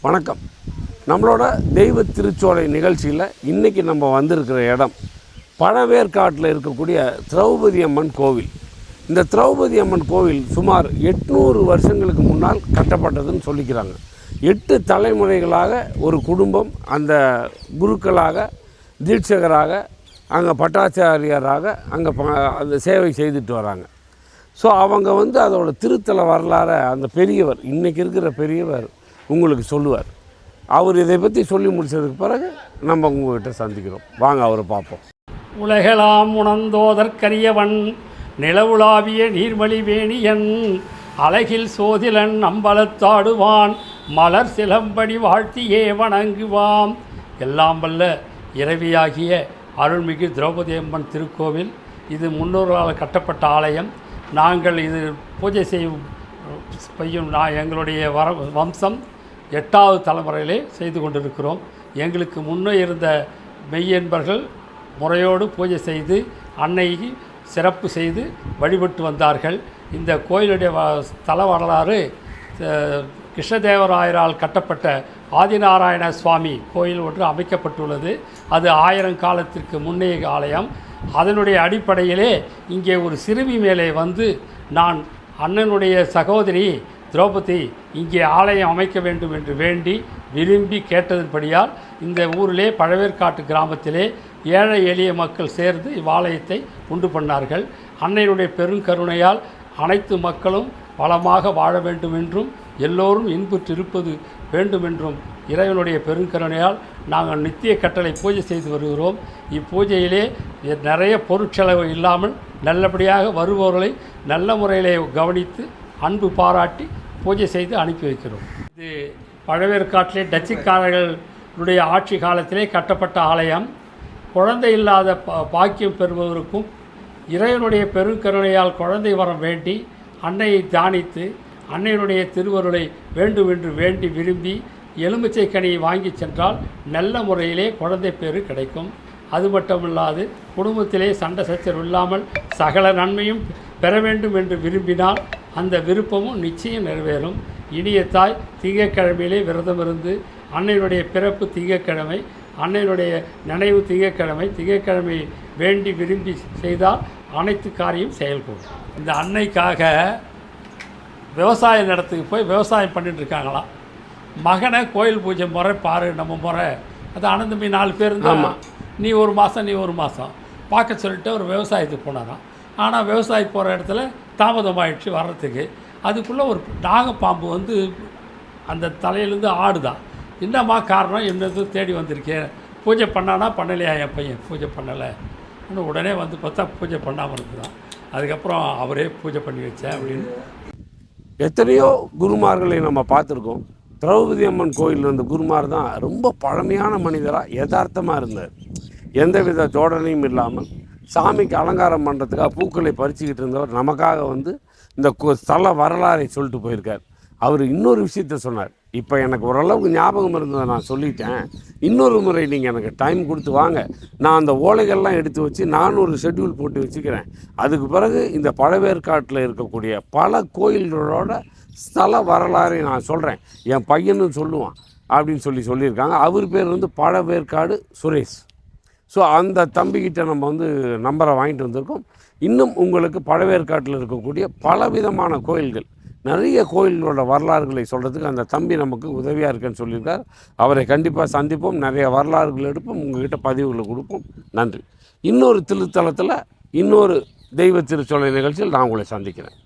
வணக்கம். நம்மளோட தெய்வ திருச்சோலை நிகழ்ச்சியில் இன்றைக்கி நம்ம வந்திருக்கிற இடம் பழவேற்காட்டில் இருக்கக்கூடிய திரௌபதி அம்மன் கோவில். இந்த திரௌபதி அம்மன் கோவில் சுமார் 800 வருஷங்களுக்கு முன்னால் கட்டப்பட்டதுன்னு சொல்லிக்கிறாங்க. 8 தலைமுறைகளாக ஒரு குடும்பம் அந்த குருக்களாக தீட்சகராக அங்கே பட்டாச்சாரியராக அங்கே அந்த சேவை செய்துட்டு வராங்க. ஸோ அவங்க அதோட திருத்தல வரலாறு அந்த பெரியவர், இன்றைக்கி இருக்கிற பெரியவர் உங்களுக்கு சொல்லுவார். அவர் இதை பற்றி சொல்லி முடித்ததுக்கு பிறகு நம்ம உங்கள்கிட்ட சந்திக்கிறோம். வாங்க அவரை பார்ப்போம். உலகெலாம் உணர்ந்தோதற்கரியவன் நிலவுலாவிய நீர்மலி வேணியன் அழகில் சோதிலன் அம்பலத்தாடுவான் மலர் சிலம்படி வாழ்த்தியே வணங்குவாம். எல்லாம் வல்ல இறைவியாகிய அருள்மிகு திரௌபதி அம்மன் திருக்கோவில். இது முன்னோர்களால் கட்டப்பட்ட ஆலயம். நாங்கள் இது பூஜை செய்யும் எங்களுடைய வம்சம் 8வது தலைமுறையிலே செய்து கொண்டிருக்கிறோம். எங்களுக்கு முன்னே இருந்த மெய்யன்பர்கள் முறையோடு பூஜை செய்து அன்னைக்கு சிறப்பு செய்து வழிபட்டு வந்தார்கள். இந்த கோயிலுடைய தல வரலாறு கிருஷ்ணதேவராயரால் கட்டப்பட்ட ஆதிநாராயண சுவாமி கோயில் ஒன்று அமைக்கப்பட்டுள்ளது. அது 1000 காலத்திற்கு முன்னைய ஆலயம். அதனுடைய அடிப்படையிலே இங்கே ஒரு சிறுமி மேலே நான் அண்ணனுடைய சகோதரி திரௌபதி இங்கே ஆலயம் அமைக்க வேண்டும் என்று வேண்டி விரும்பி கேட்டதன்படியால் இந்த ஊரிலே பழவேற்காட்டு கிராமத்திலே ஏழை எளிய மக்கள் சேர்ந்து இவ்வாலயத்தை உண்டு பண்ணார்கள். அன்னையினுடைய பெருங்கருணையால் அனைத்து மக்களும் வளமாக வாழ வேண்டும் என்றும் எல்லோரும் இன்புற்றிருப்பது வேண்டுமென்றும் இறைவனுடைய பெருங்கருணையால் நாங்கள் நித்திய கட்டளை பூஜை செய்து வருகிறோம். இப்பூஜையிலே நிறைய பொருட்செலவு இல்லாமல் நல்லபடியாக வருபவர்களை நல்ல முறையிலே கவனித்து அன்பு பாராட்டி பூஜை செய்து அனுப்பி வைக்கிறோம். இது பழவேற்காட்டிலே டச்சுக்காரர்களுடைய ஆட்சி காலத்திலே கட்டப்பட்ட ஆலயம். குழந்தை இல்லாத பாக்கியம் பெறுபவருக்கும் இறைவனுடைய பெருங்கருணையால் குழந்தை வரம் வேண்டி அன்னையை தியானித்து அன்னையினுடைய திருவருளை வேண்டும் என்று வேண்டி விரும்பி எலுமிச்சை கனியை வாங்கி சென்றால் நல்ல முறையிலே குழந்தை பேறு கிடைக்கும். அது மட்டுமில்லாது குடும்பத்திலே சண்டை சச்சரவு இல்லாமல் சகல நன்மையும் பெற வேண்டும் என்று விரும்பினால் அந்த விருப்பமும் நிச்சயம் நிறைவேறும். இனிய தாய் திங்கட்கிழமையிலே விரதம் இருந்து அன்னையினுடைய பிறப்பு திங்கட்கிழமை, அன்னையினுடைய நினைவு திங்கட்கிழமை வேண்டி விரும்பி செய்தால் அனைத்து காரியம் செயல்கூடும். இந்த அன்னைக்காக விவசாய நிலத்துக்கு போய் விவசாயம் பண்ணிட்டுருக்காங்களாம். மகனை கோயில் பூஜை முறை பாரு, நம்ம முறை அது அனந்தமி 4 பேர் இருந்தால் நீ ஒரு மாதம் பார்க்க சொல்லிட்டு ஒரு விவசாயத்துக்கு போனாராம். ஆனால் விவசாயி போகிற இடத்துல தாமதமாகிடுச்சு வர்றதுக்கு. அதுக்குள்ளே ஒரு நாகப்பாம்பு அந்த தலையிலேருந்து ஆடுதான். என்னம்மா காரணம், என்னது தேடி வந்திருக்கேன், பூஜை பண்ணானா பண்ணலையா என் பையன், பூஜை பண்ணலை இன்னும் உடனே பார்த்தா பூஜை பண்ணாமல் இருக்குதான். அதுக்கப்புறம் அவரே பூஜை பண்ணி வச்சேன் அப்படின்னு. எத்தனையோ குருமார்களை நம்ம பார்த்துருக்கோம். திரௌபதி அம்மன் கோயில் அந்த குருமார் தான் ரொம்ப பழமையான மனிதராக யதார்த்தமாக இருந்தார். எந்தவித ஜோடனையும் இல்லாமல் சாமிக்கு அலங்காரம் பண்ணுறதுக்காக பூக்களை பறிச்சுக்கிட்டு இருந்தவர் நமக்காக இந்த ஸ்தல வரலாறை சொல்லிட்டு போயிருக்கார். அவர் இன்னொரு விஷயத்த சொன்னார். இப்போ எனக்கு ஓரளவுக்கு ஞாபகம் இருந்ததை நான் சொல்லிட்டேன். இன்னொரு முறை நீங்கள் எனக்கு டைம் கொடுத்து வாங்க, நான் அந்த ஓலைகள்லாம் எடுத்து வச்சு நான் ஒரு ஷெட்யூல் போட்டு வச்சுக்கிறேன். அதுக்கு பிறகு இந்த பழவேற்காட்டில் இருக்கக்கூடிய பல கோயில்களோட ஸ்தல வரலாறை நான் சொல்கிறேன், என் பையனும் சொல்லுவான் அப்படின்னு சொல்லியிருக்காங்க. அவர் பேர் பழவேற்காடு சுரேஷ். ஸோ அந்த தம்பிக்கிட்ட நம்ம நம்பரை வாங்கிட்டு வந்திருக்கோம். இன்னும் உங்களுக்கு பழவேற்காட்டில் இருக்கக்கூடிய பலவிதமான கோயில்கள், நிறைய கோயில்களோட வரலாறுகளை சொல்கிறதுக்கு அந்த தம்பி நமக்கு உதவியாக இருக்குன்னு சொல்லியிருக்கார். அவரை கண்டிப்பாக சந்திப்போம், நிறைய வரலாறுகள் எடுப்போம், உங்கள்கிட்ட பதிவுகளை கொடுப்போம். நன்றி. இன்னொரு திருத்தலத்தில் இன்னொரு தெய்வ திருச்சோலை நிகழ்ச்சியில் நான் உங்களை சந்திக்கிறேன்.